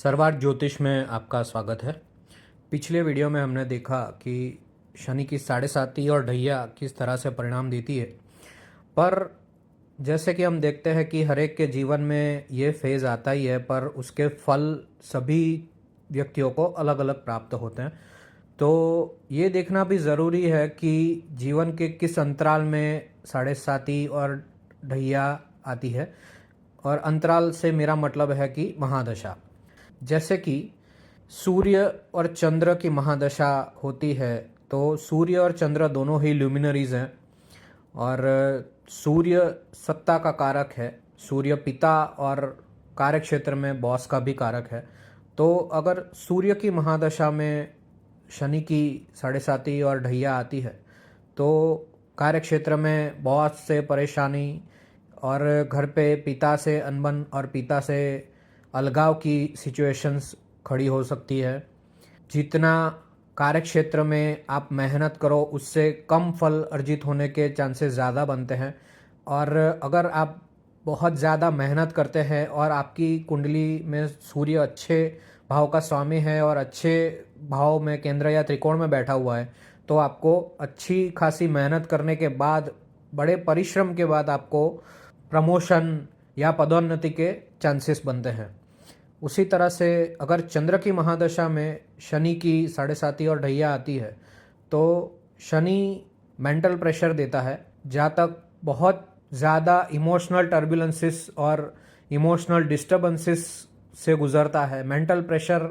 सर्वार्थ ज्योतिष में आपका स्वागत है। पिछले वीडियो में हमने देखा कि शनि की साढ़े साती और ढैया किस तरह से परिणाम देती है, पर जैसे कि हम देखते हैं कि हर एक के जीवन में ये फेज़ आता ही है, पर उसके फल सभी व्यक्तियों को अलग अलग प्राप्त होते हैं। तो ये देखना भी ज़रूरी है कि जीवन के किस अंतराल में साढ़े साती और ढैया आती है, और अंतराल से मेरा मतलब है कि महादशा। जैसे कि सूर्य और चंद्र की महादशा होती है, तो सूर्य और चंद्र दोनों ही ल्यूमिनरीज हैं, और सूर्य सत्ता का कारक है। सूर्य पिता और कार्य क्षेत्र में बॉस का भी कारक है। तो अगर सूर्य की महादशा में शनि की साढ़े साती और ढैया आती है, तो कार्य क्षेत्र में बॉस से परेशानी, और घर पे पिता से अनबन और पिता से अलगाव की सिचुएशंस खड़ी हो सकती है। जितना कार्य क्षेत्र में आप मेहनत करो, उससे कम फल अर्जित होने के चांसेस ज़्यादा बनते हैं। और अगर आप बहुत ज़्यादा मेहनत करते हैं और आपकी कुंडली में सूर्य अच्छे भाव का स्वामी है और अच्छे भाव में केंद्र या त्रिकोण में बैठा हुआ है, तो आपको अच्छी खासी मेहनत करने के बाद, बड़े परिश्रम के बाद आपको प्रमोशन या पदोन्नति के चांसेस बनते हैं। उसी तरह से अगर चंद्र की महादशा में शनि की साढ़े साती और ढैया आती है, तो शनि मेंटल प्रेशर देता है। जहाँ तक बहुत ज़्यादा इमोशनल टर्बुलेंसेस और इमोशनल डिस्टर्बेंसेस से गुज़रता है। मेंटल प्रेशर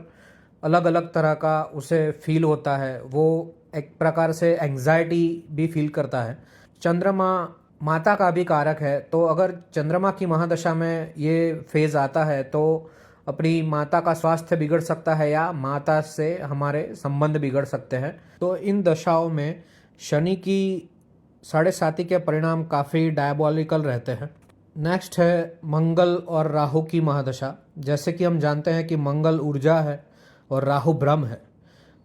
अलग अलग तरह का उसे फील होता है। वो एक प्रकार से एंग्जाइटी भी फील करता है। चंद्रमा माता का भी कारक है, तो अगर चंद्रमा की महादशा में ये फेज़ आता है तो अपनी माता का स्वास्थ्य बिगड़ सकता है या माता से हमारे संबंध बिगड़ सकते हैं। तो इन दशाओं में शनि की साढ़े साती के परिणाम काफ़ी डायबॉलिकल रहते हैं। नेक्स्ट है मंगल और राहु की महादशा। जैसे कि हम जानते हैं कि मंगल ऊर्जा है और राहु ब्रह्म है।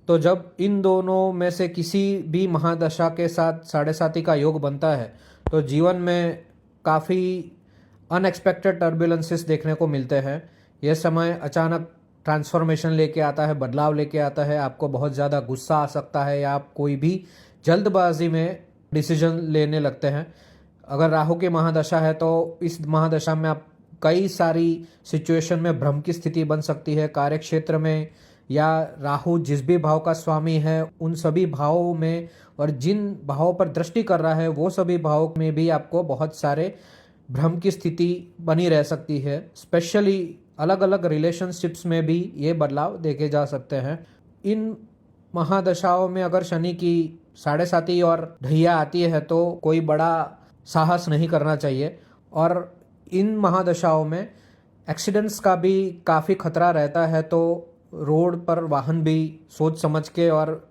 तो जब इन दोनों में से किसी भी महादशा के साथ साढ़े साती का योग बनता है, तो जीवन में काफ़ी अनएक्सपेक्टेड टर्बुलेंसेस देखने को मिलते हैं। यह समय अचानक ट्रांसफॉर्मेशन लेके आता है, बदलाव लेके आता है। आपको बहुत ज़्यादा गुस्सा आ सकता है या आप कोई भी जल्दबाजी में डिसीजन लेने लगते हैं। अगर राहु की महादशा है तो इस महादशा में आप कई सारी सिचुएशन में भ्रम की स्थिति बन सकती है। कार्य क्षेत्र में या राहु जिस भी भाव का स्वामी है, उन सभी भावों में और जिन भावों पर दृष्टि कर रहा है, वो सभी भावों में भी आपको बहुत सारे भ्रम की स्थिति बनी रह सकती है। स्पेशली अलग अलग रिलेशनशिप्स में भी ये बदलाव देखे जा सकते हैं। इन महादशाओं में अगर शनि की साढ़े साती और ढैया आती है, तो कोई बड़ा साहस नहीं करना चाहिए। और इन महादशाओं में एक्सीडेंट्स का भी काफ़ी खतरा रहता है, तो रोड पर वाहन भी सोच समझ के और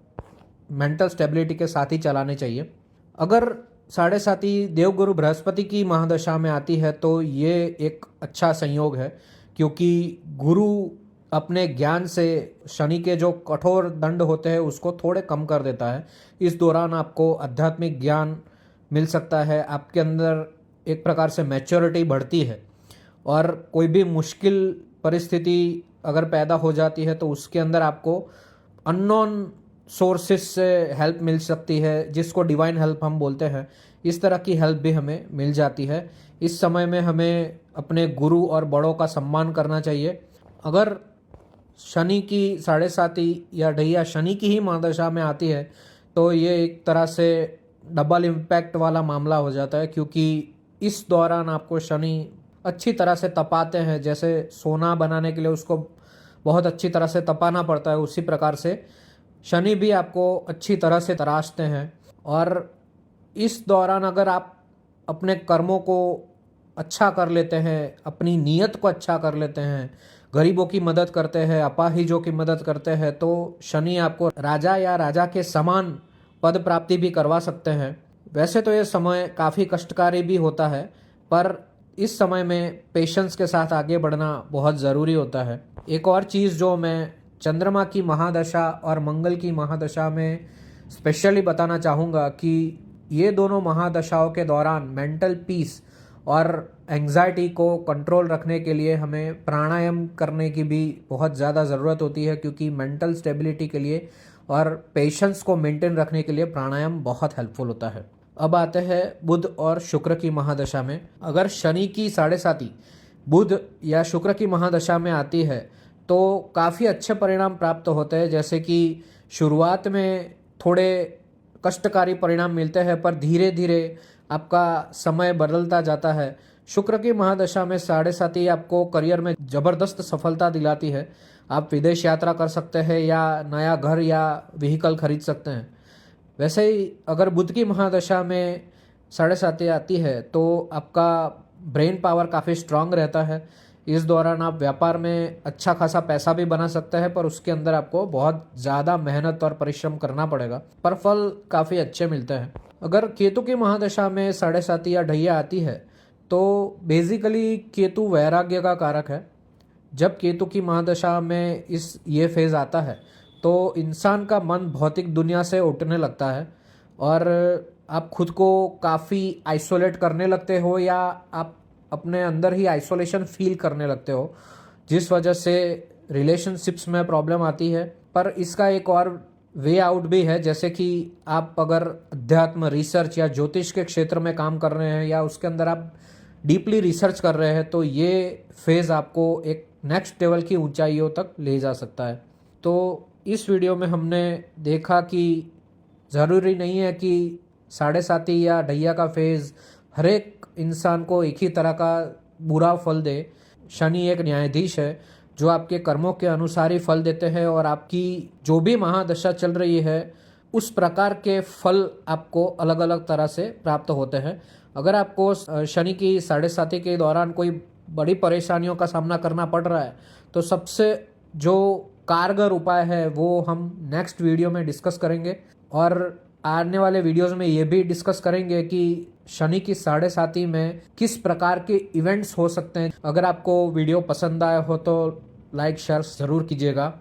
मेंटल स्टेबिलिटी के साथ ही चलाने चाहिए। अगर साढ़े साती देवगुरु बृहस्पति की महादशा में आती है, तो ये एक अच्छा संयोग है, क्योंकि गुरु अपने ज्ञान से शनि के जो कठोर दंड होते हैं उसको थोड़े कम कर देता है। इस दौरान आपको आध्यात्मिक ज्ञान मिल सकता है, आपके अंदर एक प्रकार से मैच्योरिटी बढ़ती है, और कोई भी मुश्किल परिस्थिति अगर पैदा हो जाती है तो उसके अंदर आपको अननोन सोर्सेस से हेल्प मिल सकती है, जिसको डिवाइन हेल्प हम बोलते हैं। इस तरह की हेल्प भी हमें मिल जाती है। इस समय में हमें अपने गुरु और बड़ों का सम्मान करना चाहिए। अगर शनि की साढ़े साती या ढैया शनि की ही महादशा में आती है, तो ये एक तरह से डबल इम्पैक्ट वाला मामला हो जाता है, क्योंकि इस दौरान आपको शनि अच्छी तरह से तपाते हैं। जैसे सोना बनाने के लिए उसको बहुत अच्छी तरह से तपाना पड़ता है, उसी प्रकार से शनि भी आपको अच्छी तरह से तराशते हैं। और इस दौरान अगर आप अपने कर्मों को अच्छा कर लेते हैं, अपनी नीयत को अच्छा कर लेते हैं, गरीबों की मदद करते हैं, अपाहिजों की मदद करते हैं, तो शनि आपको राजा या राजा के समान पद प्राप्ति भी करवा सकते हैं। वैसे तो ये समय काफ़ी कष्टकारी भी होता है, पर इस समय में पेशेंस के साथ आगे बढ़ना बहुत ज़रूरी होता है। एक और चीज़ जो मैं चंद्रमा की महादशा और मंगल की महादशा में स्पेशली बताना चाहूँगा कि ये दोनों महादशाओं के दौरान मेंटल पीस और एंग्जाइटी को कंट्रोल रखने के लिए हमें प्राणायाम करने की भी बहुत ज़्यादा ज़रूरत होती है, क्योंकि मेंटल स्टेबिलिटी के लिए और पेशेंस को मेंटेन रखने के लिए प्राणायाम बहुत हेल्पफुल होता है। अब आते हैं बुध और शुक्र की महादशा में। अगर शनि की 7.5 बुध या शुक्र की महादशा में आती है तो काफ़ी अच्छे परिणाम प्राप्त होते हैं। जैसे कि शुरुआत में थोड़े कष्टकारी परिणाम मिलते हैं, पर धीरे धीरे आपका समय बदलता जाता है। शुक्र की महादशा में 7.5 आपको करियर में ज़बरदस्त सफलता दिलाती है। आप विदेश यात्रा कर सकते हैं या नया घर या व्हीकल खरीद सकते हैं। वैसे ही अगर बुध की महादशा में 7.5 आती है तो आपका ब्रेन पावर काफ़ी स्ट्रांग रहता है। इस दौरान आप व्यापार में अच्छा खासा पैसा भी बना सकते हैं, पर उसके अंदर आपको बहुत ज़्यादा मेहनत और परिश्रम करना पड़ेगा, पर फल काफ़ी अच्छे मिलते हैं। अगर केतु की महादशा में 7.5 या ढैया आती है तो बेसिकली केतु वैराग्य का कारक है। जब केतु की महादशा में ये फेज़ आता है तो इंसान का मन भौतिक दुनिया से उठने लगता है और आप खुद को काफ़ी आइसोलेट करने लगते हो, या आप अपने अंदर ही आइसोलेशन फील करने लगते हो, जिस वजह से रिलेशनशिप्स में प्रॉब्लम आती है। पर इसका एक और वे आउट भी है, जैसे कि आप अगर अध्यात्म, रिसर्च या ज्योतिष के क्षेत्र में काम कर रहे हैं या उसके अंदर आप डीपली रिसर्च कर रहे हैं, तो ये फेज़ आपको एक नेक्स्ट लेवल की ऊंचाइयों तक ले जा सकता है। तो इस वीडियो में हमने देखा कि ज़रूरी नहीं है कि 7.5 या ढैया का फेज़ हर एक इंसान को एक ही तरह का बुरा फल दे। शनि एक न्यायाधीश है जो आपके कर्मों के अनुसार ही फल देते हैं, और आपकी जो भी महादशा चल रही है उस प्रकार के फल आपको अलग अलग तरह से प्राप्त होते हैं। अगर आपको शनि की 7.5 के दौरान कोई बड़ी परेशानियों का सामना करना पड़ रहा है तो सबसे जो कारगर उपाय है वो हम नेक्स्ट वीडियो में डिस्कस करेंगे, और आने वाले वीडियोस में ये भी डिस्कस करेंगे कि शनि की 7.5 में किस प्रकार के इवेंट्स हो सकते हैं। अगर आपको वीडियो पसंद आया हो तो लाइक शेयर ज़रूर कीजिएगा।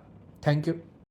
Thank you.